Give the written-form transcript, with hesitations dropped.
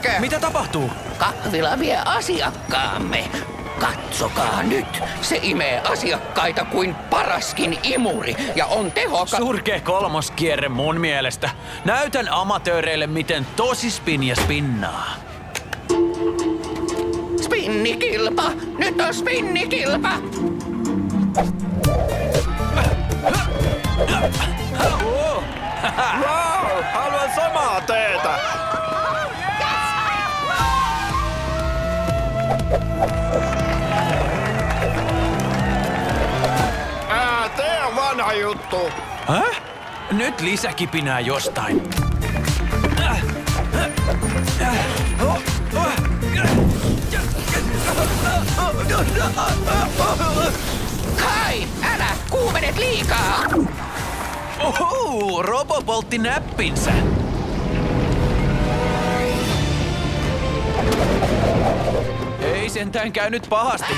Älkää! Mitä tapahtuu? Kahvila vie asiakkaamme. Katsokaa nyt. Se imee asiakkaita kuin paraskin imuri ja on tehokas. Surkea kolmoskierre mun mielestä. Näytän amatööreille, miten tosi spinja spinnaa. Spinnikilpa! Nyt on spinnikilpa! Wow, haluan samaa teetä! Tee on vanha juttu. Häh? Nyt lisäkipinää jostain. Kai, älä! Kuumenet liikaa! Oho, Robo poltti näppinsä. Ei sentään käynyt pahasti.